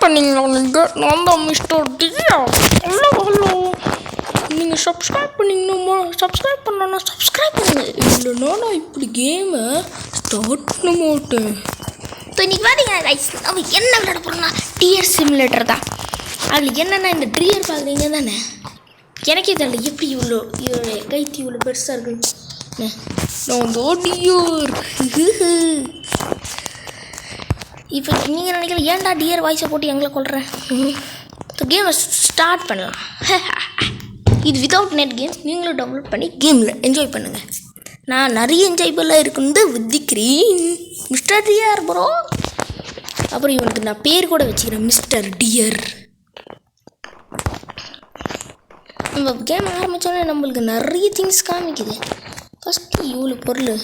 பண்ணீங்களா நீங்கள்? நான் தான் மிஸ்டர் டியா. ஹலோ ஹலோ, நீங்கள் சப்ஸ்கிரைப் பண்ணிங்கன்னா சப்ஸ்கிரைப் பண்ணலன்னா சப்ஸ்கிரைப் பண்ணுங்கள். இல்லைன்னா நான் இப்படி கேமை ஸ்டார்ட் பண்ண மாட்டேன். ஸோ இன்றைக்கி பார்த்தீங்கன்னா கைஸ் நம்ம என்ன விளையாட போகிறோம்னா டியர் சிமுலேட்டர் தான். அதில் என்னென்னா இந்த டியர் பார்க்குறீங்க தானே, எனக்கே தெரியல எப்படி இவ்வளோ கைத்தி இவ்வளோ பெருசாக இருக்குது. நான் தான் டியர். இப்போ நீங்கள் நினைக்கல ஏன்டா டியர் வாய்ஸை போட்டு எங்களை கொள்கிறேன். ஸோ கேமை ஸ்டார்ட் பண்ணலாம். இது வித்தவுட் நெட் கேம். நீங்களும் டவுன்லோட் பண்ணி கேமில் என்ஜாய் பண்ணுங்கள். நான் நிறைய என்ஜாய்புல்லாக இருக்குன்னு வித்திக்கிறேன். Mister dear bro. அப்புறம் இவனுக்கு நான் பேர் கூட வச்சுக்கிறேன், மிஸ்டர் டியர். நம்ம கேம் ஆரம்பித்தோடனே நம்மளுக்கு நிறைய திங்ஸ் காமிக்குது. ஃபஸ்ட்டு இவ்வளோ பொருள்,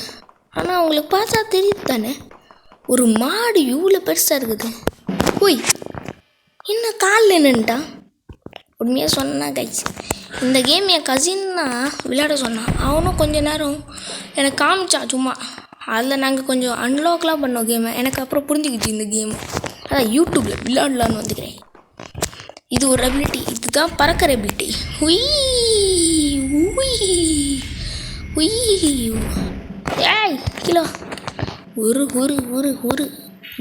ஆனால் அவங்களுக்கு பார்த்தா தெரியுது தானே ஒரு மாடு இவ்வளோ பெருசாக இருக்குது. ஓய் என்ன காலில் என்னன்ட்டான். உண்மையாக சொன்னா கைஸ், இந்த கேம் என் கசின்னா விளையாட சொன்னான். அவனும் கொஞ்ச நேரம் எனக்கு காமிச்சான் சும்மா. அதில் நாங்கள் கொஞ்சம் அன்லாக்லாம் பண்ணோம் கேமை. எனக்கு அப்புறம் புரிஞ்சுக்கிச்சு இந்த கேம். அதான் யூடியூப்பில் விளையாடலான்னு வந்துக்கிறேன். இது ஒரு எபிலிட்டி, இதுதான் பறக்கிற எபிலிட்டி. உய் உய் உய் ஏய் கிலோ ஒரு ஒரு ஒரு ஒரு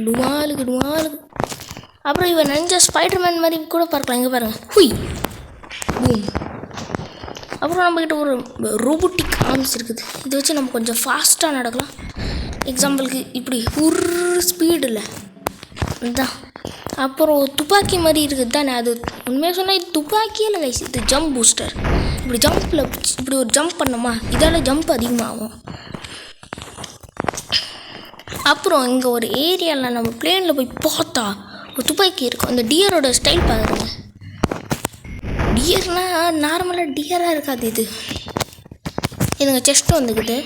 டுமாலுக்கு டுமாலுக்கு. அப்புறம் இவன் நினச்ச ஸ்பைடர்மேன் மாதிரி கூட பார்க்கலாம். இங்கே பாருங்கள், ஹுய் பூம். அப்புறம் நம்மக்கிட்ட ஒரு ரோபோட்டிக் ஆர்ம்ஸ் இருக்குது. இதை வச்சு நம்ம கொஞ்சம் ஃபாஸ்ட்டாக நடக்கலாம். எக்ஸாம்பிளுக்கு இப்படி ஒரு ஸ்பீடு இல்லை இதுதான். அப்புறம் துப்பாக்கி மாதிரி இருக்குது தானே, அது உண்மையாக சொன்னால் இது துப்பாக்கியே இல்லை கைஸ், இது ஜம்ப் பூஸ்டர். இப்படி ஜம்பில் இப்படி ஒரு ஜம்ப் பண்ணோமா, இதால் ஜம்ப் அதிகமாகும். அப்புறம் இங்கே ஒரு ஏரியாவில் நம்ம பிளேனில் போய் பார்த்தா ஒரு துப்பாக்கி இருக்கும். அந்த டியரோட ஸ்டைல் பாருங்க. டியர்னால் நார்மலாக டியராக இருக்காது. இதுங்க செஸ்ட்டு வந்துக்குது.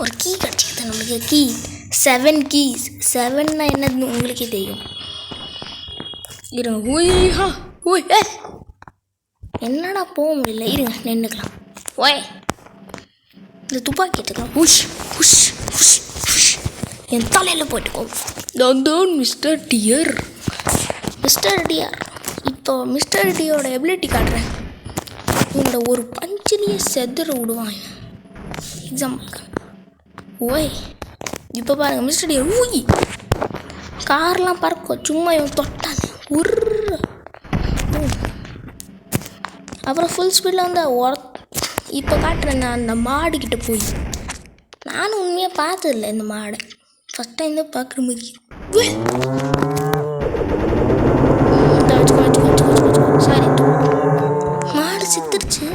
ஒரு கீ கிடச்சிக்குது நம்மளுக்கு. Key 7 keys. 7னா என்னதுன்னு உங்களுக்கே தெரியும். இருங்க. ஓய்ஹா ஓய் ஏ என்னடா போக முடியல. இருங்க நின்றுக்கலாம். ஓய் இந்த துப்பாக்கி எடுத்துக்கலாம். உஷ் உஷ் உஷ் உஷ் என் தலையில் போட்டுக்கோ. நான் தான் மிஸ்டர் டியர். Mister dear. இப்போ மிஸ்டர் டியோட எபிலிட்டி காட்டுறேன். இவனோட ஒரு பஞ்சிலேயே செதற விடுவான். எக்ஸாம்பிளுக்கு ஓய் இப்போ பாருங்கள் மிஸ்டர் டியர் ஊய் கார்லாம் பறக்கும் சும்மா இவன் தொட்டாங்க. அப்புறம் ஃபுல் ஸ்பீடில் வந்து இப்போ காட்டுறேன். நான் அந்த மாடுக்கிட்ட போய் நானும் உண்மையாக பார்த்ததில்ல இந்த மாடை. ஃபஸ்ட் டைம் தான் பார்க்குற மாதிரி. சாரி, மாடு சித்துருச்சு.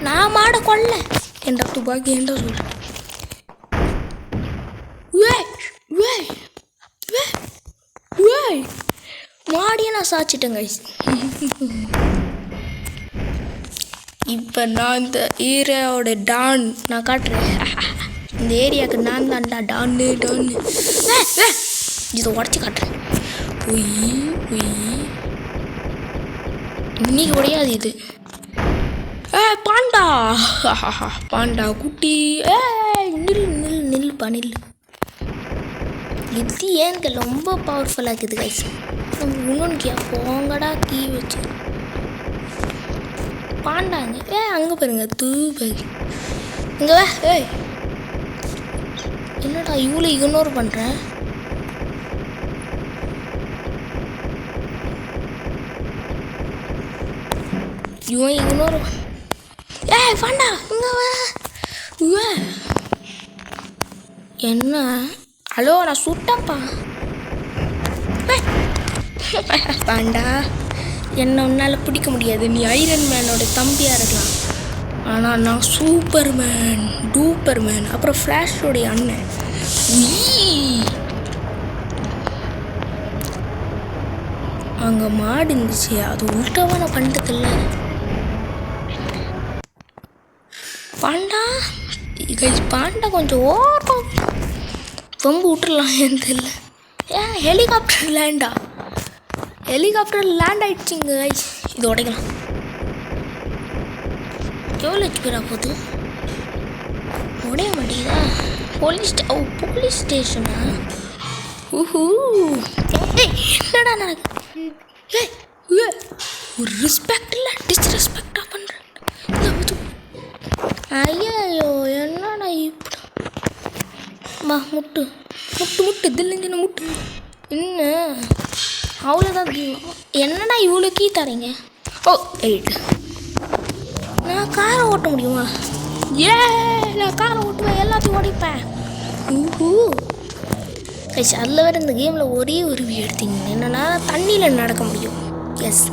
நான் மாடை கொல்ல என்ற துப்பாக்கி என்ற சொல்கிறேன். மாடியை நான் சாச்சிட்டேன் கைஸ். இப்போ நான் இந்த ஏரியாவோட டான் நான் காட்டுறேன். இந்த ஏரியாவுக்கு நான் தான்டா டான்னு டான்னு. இதை உடச்சி காட்டுறேன். உய் உய் இன்னைக்கு உடையாது இது. பாண்டா பாண்டா குட்டி. நில் நில் நில்ப்பா நில். இது ஏங்க ரொம்ப பவர்ஃபுல்லாக இருக்குது கைஸ். நம்ம இன்னொன்று போங்கடா கீ வச்சு பாண்டாங்க. அங்கே பாருங்க தூபாக்கி. இங்கே ஏய் என்னடா இவ்வளோ இக்னோர் பண்ணுறேன். இவன் இக்னோர் பாண்டா இங்கே என்ன. ஹலோ நான் சுட்டப்பா. பாண்டா என்ன உன்னால் பிடிக்க முடியாது. நீ ஐரன் மேனோட தம்பியாக இருக்கலாம், ஆனால் நான் சூப்பர் மேன் டூப்பர் மேன். அப்புறம் ஃப்ளாஷோடைய அண்ணன். அங்கே மாடு இருந்துச்சு, அது உள்டாவாக நான் பண்ணிட்டதில்ல. பாண்டா பாண்டா கொஞ்சம் ஓரம் ரொம்ப விட்டுடலாம் ஏன்னு தெரியல. ஹெலிகாப்டர் லேண்டா. ஹெலிகாப்டர் லேண்ட் ஆகிடுச்சிங்க கைஸ். இது உடைக்கலாம். எவ்வளோ ஹெச்பிரா போகுது உடைய மாட்டேங்குதா. போலீஸ் ஸ்டேஷனா. என்னடா நடக்குது. ஏய் ஒரு ரெஸ்பெக்ட் இல்லை டிஸ்ரெஸ்பெக்டாக பண்ணுறேன். ஐயோ என்னடா இப்படி முட்டு முட்டு முட்டு தில்லிஞ்சின முட்டு என்ன அவ்வளோதான். என்னடா இவ்வளோ கீ தரீங்க? ஓ 8. நான் காரை ஓட்ட முடியுமா? நான் காரை ஓட்டுவேன், எல்லாத்தையும் ஓடிப்பேன். அதில் வேறு இந்த கேமில் ஒரே ஒரு வியூ எடுத்தீங்க என்னென்னா தண்ணியில் நடக்க முடியும். எஸ்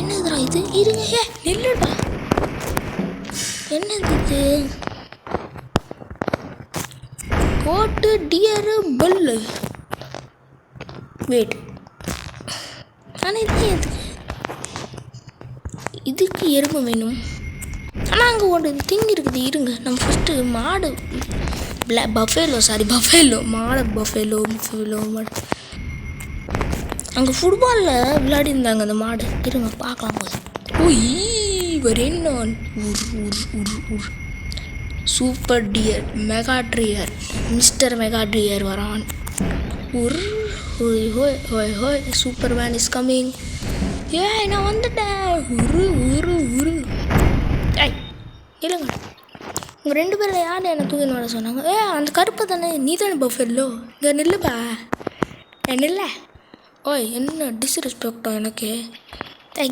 என்னதுடா இது? இருங்க நெல்லுடா. என்னது இது? கோட்டு டியரு பல்லு. வெயிட், ஆனால் இது எதுக்கு? இதுக்கு எறும்பு வேணும். ஆனால் அங்கே ஒரு திங் இருக்குது. இருங்க நம்ம ஃபஸ்ட்டு மாடு பஃபேலோ மாடு அங்கே ஃபுட்பாலில் விளையாடி இருந்தாங்க அந்த மாடு. இருங்க பார்க்கலாம் போது. வரேன் நான். Super dear mega dear mister mega dear வரான். ஹோய் சூப்பர் மேன் இஸ் கம்மிங். நான் வந்துட்டேன். இல்லைங்க உங்கள் 2 பேரில் யார் என்னை தூக்கின்னு வர சொன்னாங்க? அந்த கருப்பை தானே நீ தானே பஃபெல்லோ. இங்கே நில்லுப்பா. நில்ல. ஓய் என்ன டிஸ்ரெஸ்பெக்டோ எனக்கு.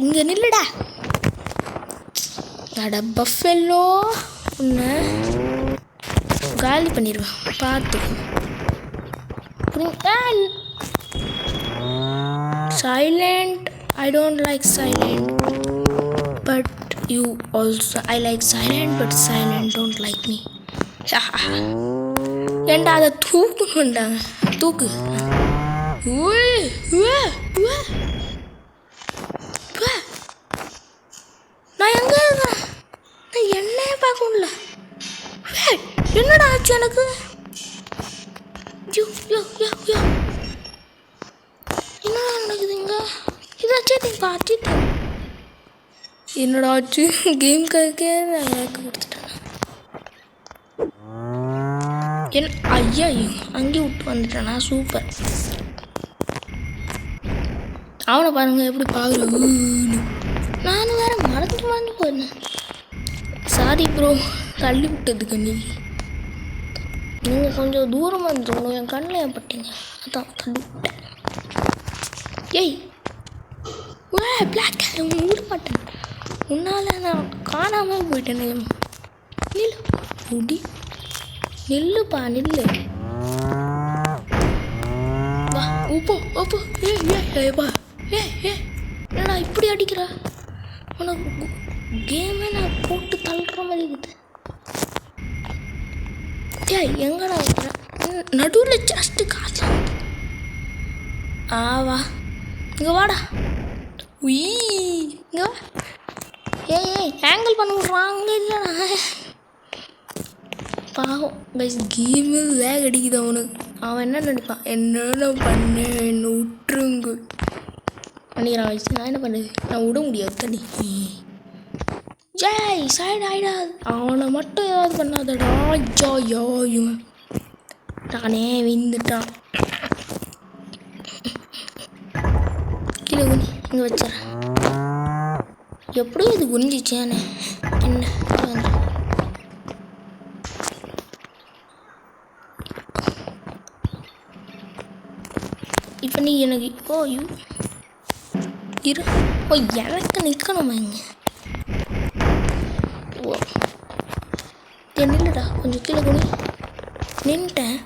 இங்கே நில்லுடா. அட பஃபெல்லோ உன்னை காலி பண்ணிடுவேன் பார்த்து. Silent. I don't like silent, but you also. I like silent, but silent don't like me. ஏண்டா அதை தூக்குணுண்டா, தூக்கு. நான் எங்கே இருக்கேன்? நான் என்னையே பார்க்க முடியல. என்னடா ஆச்சு எனக்கு? என்னடா நடக்குதுங்க? இதாச்சும் பார்த்துட்டேன். என்னடா ஆச்சு? கேம் கருக்கே நான் எனக்கு கொடுத்துட்டேன். ஐயா அங்கேயும் விட்டு வந்துட்டேனா? சூப்பர். அவனை பாருங்க எப்படி பார்க்குறேன். நானும் வேற மறந்து போயிருந்தேன். சாரி ப்ரோ, தள்ளி விட்டதுக்கு நீங்கள் கொஞ்சம் தூரமாக இருந்துக்கணும். என் கண்ணில் ஏற்பட்டீங்க, அதான் தள்ளி விட்டேன். பிளாக் விட மாட்டேன். உன்னால் நான் காணாமல் போயிட்டேன். நில்லு முடி, நில்லுப்பா நில்லு. வா உப்போ உப்போ. ஏப்பா என்னடா இப்படி அடிக்கிறா? உனக்கு கேமே நான் போட்டு தள்ளுற மாதிரி இருக்குது. எங்கடா இருக்கிறேன்? நடுவில் ஜஸ்ட்டு காய்ச்சல். வா இங்கே வாடா. இங்கே வா. ஆங்கிள் பண்ண விட்றாங்க. இல்லைண்ணா பாவம் பைஸ் கேமு வேக அடிக்குது அவனுக்கு. அவன் என்ன நினைப்பான், என்னென்ன பண்ண என்ன விட்டுருங்க பண்ணிக்கிறான் வயசு. நான் என்ன பண்ணுறது? நான் விட முடியாது தண்ணி. சைடு ஆயிடாது. அவனை மட்டும் ஏதாவது பண்ணாதடா. இவன் நானே விந்துட்டான். கீழே குனி, இங்கே வச்சிடறேன். எப்படியும் இது குனிஞ்சிச்சேன்னு என்ன இப்போ நீ எனக்கு எனக்கு நிற்கணுமா இங்கே? நில்லுடா கொஞ்சம் கீழே குனி. நின்ட்டேன்.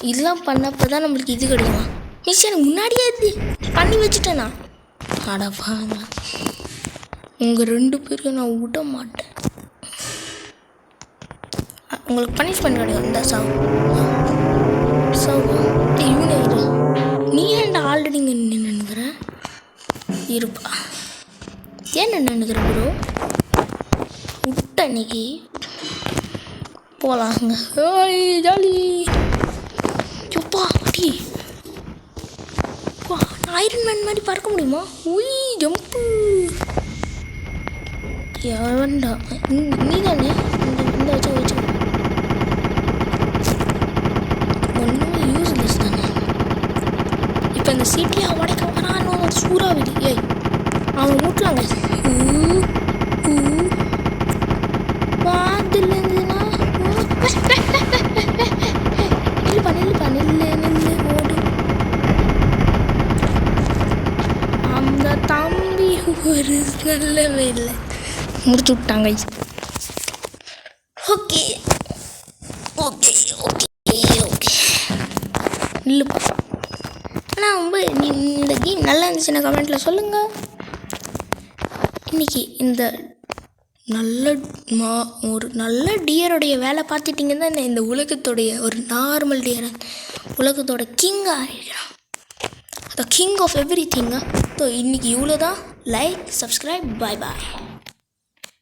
இதெல்லாம் பண்ணப்போ தான் நம்மளுக்கு இது கிடைக்குமா? மிஸ் எனக்கு முன்னாடியே இது பண்ணி வச்சுட்டேண்ணா. அடப்பா உங்கள் 2 பேருக்கு நான் விட மாட்டேன். உங்களுக்கு பனிஷ்மெண்ட் கிடையாது. இந்த சாவு இவனே இரு. நீ ஏன்டா ஆல்ரெடி இங்கே நின்னுங்கிற? இருப்பா. ஏன் நின்னுக்கிற ப்ரோ? விட்ட அன்னைக்கு போகலாங்க. ஜாலி. எப்பா அடி. ஐரன் மேன் மாதிரி பறக்க முடியுமா? ஜம்ப்பு. எவன்டா நீ தானே இந்த வச்சு ஒன்றுமே யூஸ்லெஸ் தானே. இப்போ இந்த சிட்டியாக உடைக்க வரான்னு ஒரு சூறாவளி. ஏய் அவன் மூட்டலாங்க பாதில் இருந்துன்னா நில்லு ஓடு. அந்த தம்பி ஒரு நல்லவே இல்லை, முடிச்சு விட்டாங்க. ஓகே ஓகே ஓகே ஓகே இல்லைப்பா. ஆனால் ரொம்ப இந்த கேம் நல்லா இருந்துச்சுன்னா கமெண்ட்டில் சொல்லுங்கள். இன்றைக்கி இந்த ஒரு நல்ல டியருடைய வேலை பார்த்துட்டிங்கன்னா இந்த உலகத்துடைய ஒரு நார்மல் டியரை உலகத்தோட கிங்காக இருக்கிறான். த கிங் ஆஃப் எவ்ரி திங்காக. ஸோ இன்றைக்கி இவ்வளோ தான். லைக், சப்ஸ்கிரைப், பாய் பாய்.